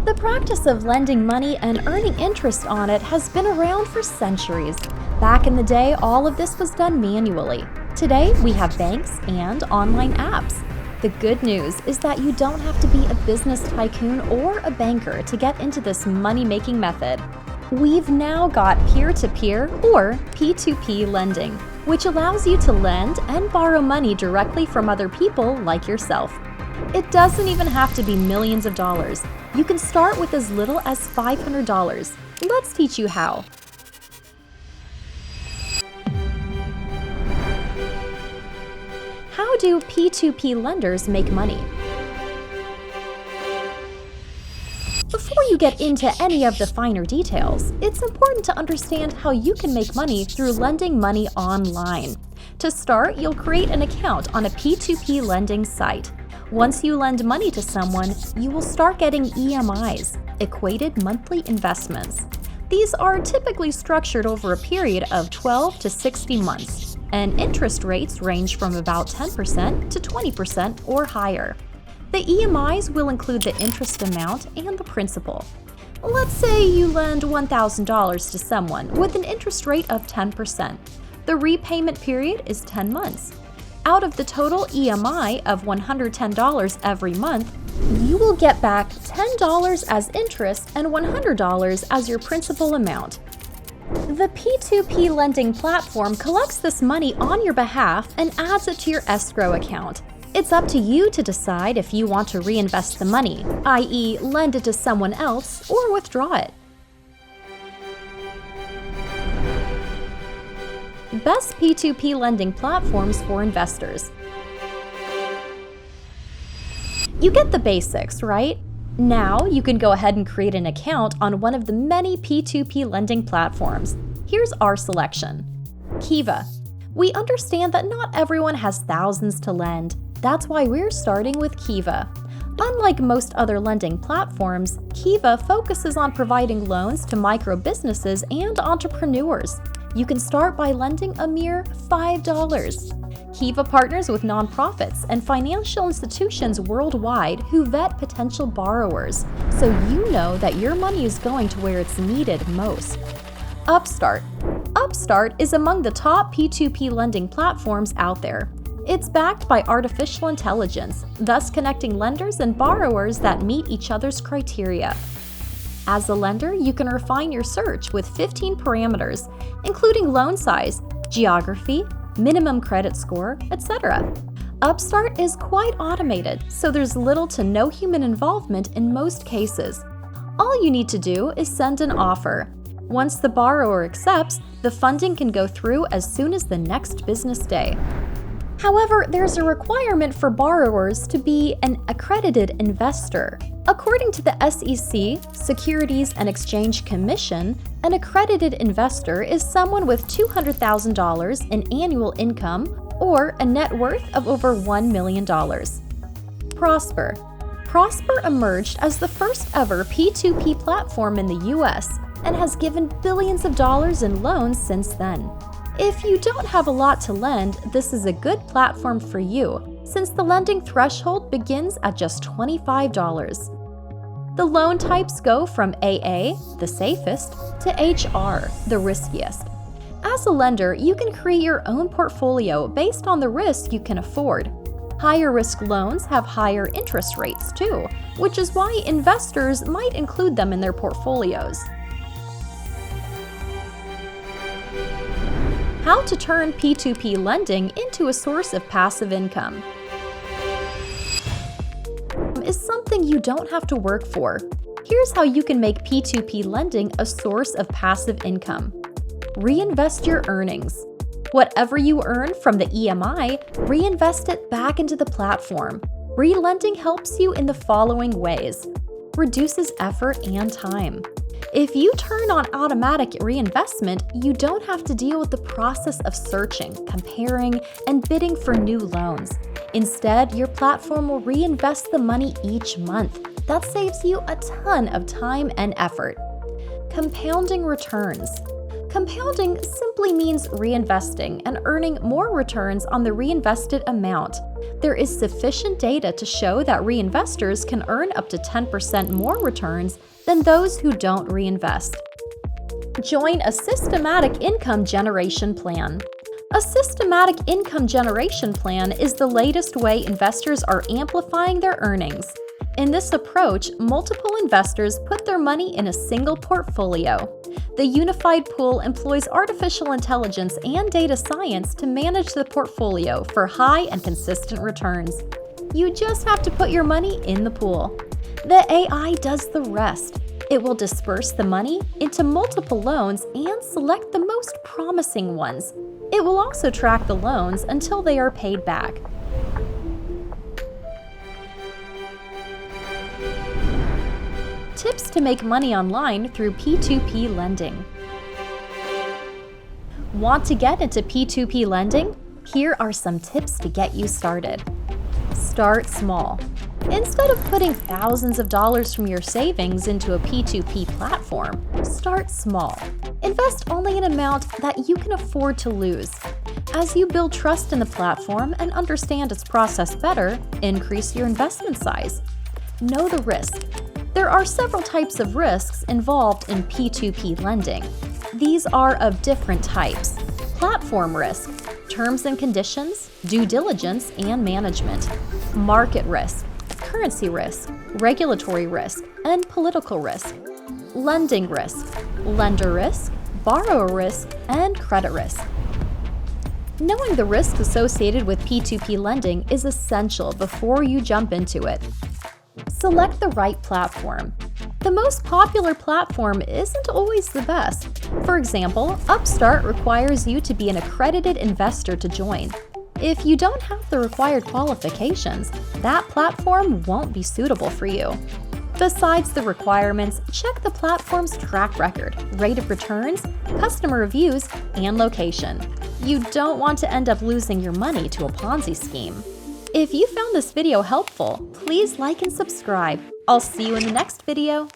The practice of lending money and earning interest on it has been around for centuries. Back in the day, all of this was done manually. Today, we have banks and online apps. The good news is that you don't have to be a business tycoon or a banker to get into this money-making method. We've now got peer-to-peer or P2P lending, which allows you to lend and borrow money directly from other people like yourself. It doesn't even have to be millions of dollars. You can start with as little as $500. Let's teach you how. How do P2P lenders make money? Before you get into any of the finer details, it's important to understand how you can make money through lending money online. To start, you'll create an account on a P2P lending site. Once you lend money to someone, you will start getting EMIs, equated monthly investments. These are typically structured over a period of 12 to 60 months, and interest rates range from about 10% to 20% or higher. The EMIs will include the interest amount and the principal. Let's say you lend $1,000 to someone with an interest rate of 10%. The repayment period is 10 months. Out of the total EMI of $110 every month, you will get back $10 as interest and $100 as your principal amount. The P2P lending platform collects this money on your behalf and adds it to your escrow account. It's up to you to decide if you want to reinvest the money, i.e., lend it to someone else or withdraw it. Best P2P lending platforms for investors. You get the basics, right? Now you can go ahead and create an account on one of the many P2P lending platforms. Here's our selection. Kiva. We understand that not everyone has thousands to lend. That's why we're starting with Kiva. Unlike most other lending platforms, Kiva focuses on providing loans to micro businesses and entrepreneurs. You can start by lending a mere $5. Kiva partners with nonprofits and financial institutions worldwide who vet potential borrowers, so you know that your money is going to where it's needed most. Upstart. Upstart is among the top P2P lending platforms out there. It's backed by artificial intelligence, thus connecting lenders and borrowers that meet each other's criteria. As a lender, you can refine your search with 15 parameters, including loan size, geography, minimum credit score, etc. Upstart is quite automated, so there's little to no human involvement in most cases. All you need to do is send an offer. Once the borrower accepts, the funding can go through as soon as the next business day. However, there's a requirement for borrowers to be an accredited investor. According to the SEC, Securities and Exchange Commission, an accredited investor is someone with $200,000 in annual income or a net worth of over $1 million. Prosper. Prosper emerged as the first ever P2P platform in the US and has given billions of dollars in loans since then. If you don't have a lot to lend, this is a good platform for you, since the lending threshold begins at just $25. The loan types go from AA, the safest, to HR, the riskiest. As a lender, you can create your own portfolio based on the risk you can afford. Higher risk loans have higher interest rates too, which is why investors might include them in their portfolios. How to turn P2P lending into a source of passive income is something you don't have to work for. Here's how you can make P2P lending a source of passive income. Reinvest your earnings. Whatever you earn from the EMI, reinvest it back into the platform. Relending helps you in the following ways. Reduces effort and time. If you turn on automatic reinvestment, you don't have to deal with the process of searching, comparing, and bidding for new loans. Instead, your platform will reinvest the money each month. That saves you a ton of time and effort. Compounding returns. Compounding simply means reinvesting and earning more returns on the reinvested amount. There is sufficient data to show that reinvestors can earn up to 10% more returns than those who don't reinvest. Join a systematic income generation plan. A systematic income generation plan is the latest way investors are amplifying their earnings. In this approach, multiple investors put their money in a single portfolio. The unified pool employs artificial intelligence and data science to manage the portfolio for high and consistent returns. You just have to put your money in the pool. The AI does the rest. It will disperse the money into multiple loans and select the most promising ones. It will also track the loans until they are paid back. Tips to make money online through P2P lending. Want to get into P2P lending? Here are some tips to get you started. Start small. Instead of putting thousands of dollars from your savings into a P2P platform, start small. Invest only an amount that you can afford to lose. As you build trust in the platform and understand its process better, increase your investment size. Know the risk. There are several types of risks involved in P2P lending. These are of different types: platform risk, terms and conditions, due diligence and management, market risk, currency risk, regulatory risk, and political risk, lending risk, lender risk, borrower risk, and credit risk. Knowing the risks associated with P2P lending is essential before you jump into it. Select the right platform. The most popular platform isn't always the best. For example, Upstart requires you to be an accredited investor to join. If you don't have the required qualifications, that platform won't be suitable for you. Besides the requirements, check the platform's track record, rate of returns, customer reviews, and location. You don't want to end up losing your money to a Ponzi scheme. If you found this video helpful, please like and subscribe. I'll see you in the next video.